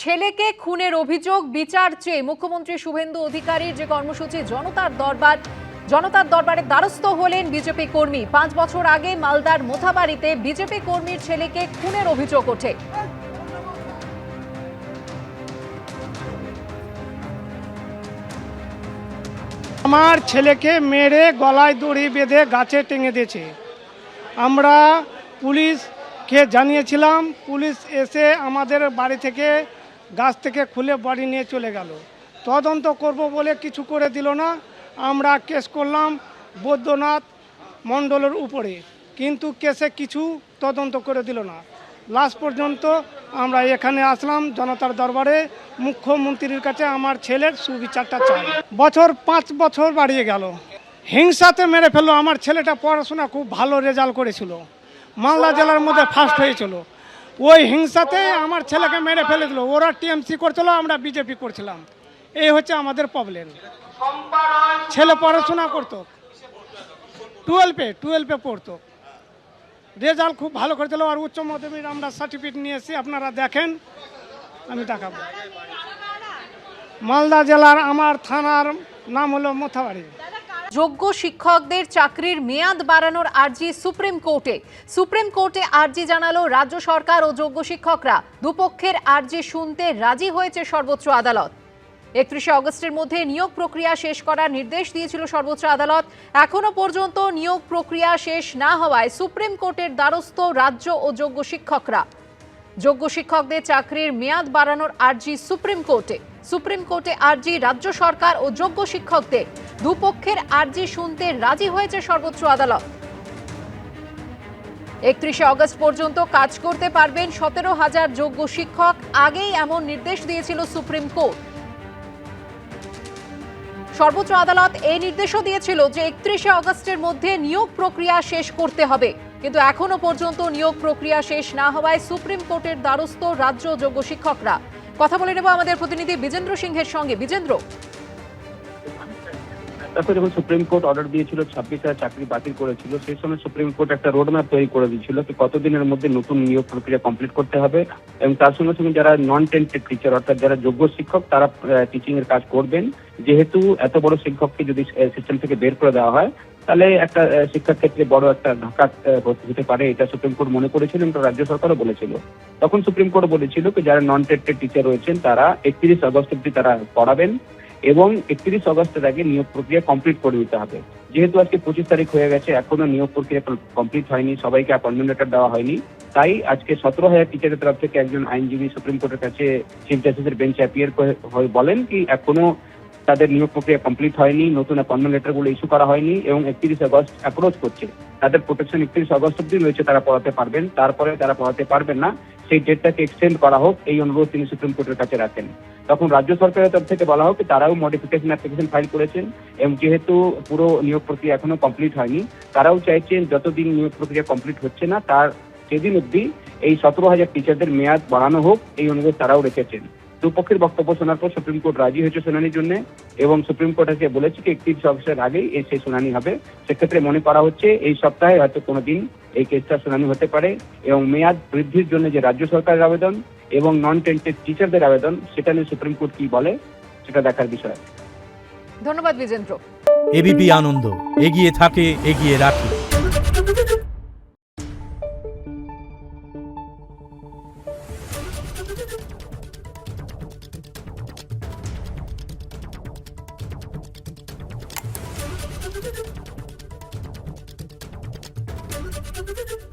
ছেলেকে খুনের অভিযোগ বিচার চেয়ে মুখ্যমন্ত্রী শুভেন্দু অধিকারীর যে কর্মসূচি জনতার দরবারে দ্বারস্থ হলেন বিজেপি কর্মী। 5 বছর আগে মালদার মোথাবাড়িতে বিজেপি কর্মীর ছেলেকে খুনের অভিযোগ ওঠে। আমার ছেলেকে মেরে গলায় দড়ি বেঁধে গাছে টেঙে দিয়েছে। আমরা পুলিশকে জানিয়েছিলাম, পুলিশ এসে আমাদের বাড়ি থেকে গাছ থেকে খুলে বাড়ি নিয়ে চলে গেল। তদন্ত করব বলে কিছু করে দিল না। আমরা কেস করলাম বৈদ্যনাথ মণ্ডলের উপরে, কিন্তু কেসে কিছু তদন্ত করে দিল না। লাস্ট পর্যন্ত আমরা এখানে আসলাম জনতার দরবারে, মুখ্যমন্ত্রীর কাছে আমার ছেলের সুবিচারটা চাই। 5 বছর বাড়িয়ে গেল, হিংসাতে মেরে ফেললো। আমার ছেলেটা পড়াশোনা খুব ভালো রেজাল্ট করেছিল, মালদা জেলার মধ্যে ফার্স্ট হয়েছিল। ওই হিংসাতে আমার ছেলেকে মেরে ফেলে দিল। ওরা টিএমসি করছিল, আমরা বিজেপি করছিলাম। এই হচ্ছে আমাদের প্রবলেম। ছেলে পড়াশোনা করতো, 12-এ পড়তো, রেজাল্ট খুব ভালো করেছিল। আর উচ্চ মাধ্যমিক আমরা সার্টিফিকেট নিয়ে এসেছি, আপনারা দেখেন, আমি দেখাবো। মালদা জেলার আমার থানার নাম হলো মোথাবাড়ি। যোগ্য শিক্ষকদের চাকরির মেয়াদ বাড়ানোর আর্জি সুপ্রিম কোর্টে আর্জি জানালো রাজ্য সরকার ও যোগ্য শিক্ষকরা। দুপক্ষের আর্জি শুনতে রাজি হয়েছে সর্বোচ্চ আদালত। 31 অগস্টের মধ্যে নিয়োগ প্রক্রিয়া শেষ করার নির্দেশ দিয়েছিল সর্বোচ্চ আদালত। এখনো পর্যন্ত নিয়োগ প্রক্রিয়া শেষ না হওয়ায় সুপ্রিম কোর্টের দ্বারস্থ রাজ্য ও যোগ্য শিক্ষকরা। যোগ্য শিক্ষকদের চাকরির মেয়াদ বাড়ানোর আর্জি সুপ্রিম কোর্টে আর্জি রাজ্য সরকার ও যোগ্য শিক্ষকদের। দুপক্ষের আর্জি শুনতে রাজি হয়েছে সর্বোচ্চ আদালত। 31 অগস্ট পর্যন্ত কাজ করতে পারবেন 17,000 যোগ্য শিক্ষক। আগেই এমন নির্দেশ দিয়েছিল সুপ্রিম কোর্ট। সর্বোচ্চ আদালত এই নির্দেশও দিয়েছিল যে 31 অগস্টের মধ্যে নিয়োগ প্রক্রিয়া শেষ করতে হবে, কিন্তু এখনো পর্যন্ত নিয়োগ প্রক্রিয়া শেষ না হওয়ায় সুপ্রিম কোর্টের দ্বারস্থ রাজ্য যোগ্য শিক্ষকরা। কথা বলে নেব আমাদের প্রতিনিধি বিজেন্দ্র সিংহের সঙ্গে। বিজেন্দ্র, তারপরে যখন সুপ্রিম কোর্ট অর্ডার দিয়েছিল 26,000 চাকরি বাতিল করেছিল, সেই সময় সুপ্রিম কোর্ট একটা রোডম্যাপ তৈরি করে দিয়েছিল যে কতদিনের মধ্যে নতুন নিয়োগ প্রক্রিয়া কমপ্লিট করতে হবে, এবং তার সঙ্গে সঙ্গে যারা নন টেন্টেড টিচার অর্থাৎ যারা যোগ্য শিক্ষক তারা টিচিং এর কাজ করবেন। যেহেতু এত বড় শিক্ষককে যদি সিস্টেম থেকে বের করে দেওয়া হয় তাহলে একটা শিক্ষার ক্ষেত্রে বড় একটা ধাক্কা হতে পারে, এটা সুপ্রিম কোর্ট মনে করেছিল এবং রাজ্য সরকারও বলেছিল। তখন সুপ্রিম কোর্ট বলেছিল যে যারা নন টেন্টেড টিচার রয়েছেন তারা 31 অগস্ট অব্দি তারা পড়াবেন এবং 31 অগস্টের আগে নিয়োগ প্রক্রিয়া কমপ্লিট করে দিতে হবে। যেহেতু আজকে 25 তারিখ হয়ে গেছে, এখনো নিয়োগ প্রক্রিয়া কমপ্লিট হয়নি, সবাইকে অ্যাপয়েন্টমেন্ট লেটার দেওয়া হয়নি, তাই আজকে 17,000 টিচারের তরফ থেকে একজন আইনজীবী সুপ্রিম কোর্টের কাছে চিফ জাস্টিসের বেঞ্চে অ্যাপিয়ার হয়ে বলেন কি এখনো তাদের নিয়োগ প্রক্রিয়া কমপ্লিট হয়নি, নতুন অ্যাপয়েন্টমেন্ট লেটার গুলো ইস্যু করা হয়নি এবং 31 অগস্ট অ্যাপ্রোচ করছে। তাদের প্রোটেকশন 31 অগস্ট অব্দি রয়েছে, তারা পড়াতে পারবেন, তারপরে তারা পড়াতে পারবেন না, সেই ডেটটাকে এক্সটেন্ড করা হোক, এই অনুরোধ তিনি সুপ্রিম কোর্টের কাছে রাখেন। তখন রাজ্য সরকারের তরফ থেকে বলা হোক তারাও মডিফিকেশন অ্যাপ্লিকেশন ফাইল করেছেন এবং যেহেতু পুরো নিয়োগ প্রক্রিয়া এখনো কমপ্লিট হয়নি, তারাও চাইছেন যতদিন নিয়োগ প্রক্রিয়া কমপ্লিট হচ্ছে না তার সেদিন অব্দি এই 17,000 টিচারদের মেয়াদ বাড়ানো হোক, এই অনুরোধ তারাও রেখেছেন। দুপক্ষের বক্তব্য শোনার পর সুপ্রিম কোর্ট রাজি হয়েছে শুনানির জন্য এবং সুপ্রিম কোর্ট আজকে বলেছে কি 31 অগস্টের আগেই সেই শুনানি হবে। সেক্ষেত্রে মনে করা হচ্ছে এই সপ্তাহে হয়তো কোনোদিন এই কেসটা শুনানি হতে পারে এবং মেয়াদ বৃদ্ধির জন্য যে রাজ্য সরকারের আবেদন এবং নন টেন্টেড টিচারদের আবেদন সেটা নিয়ে সুপ্রিম কোর্ট কি বলে সেটা দেখার বিষয়। ধন্যবাদ বিজেন্দ্র। এবিপি আনন্দ, এগিয়ে থাকে, এগিয়ে রাখে। Thank you.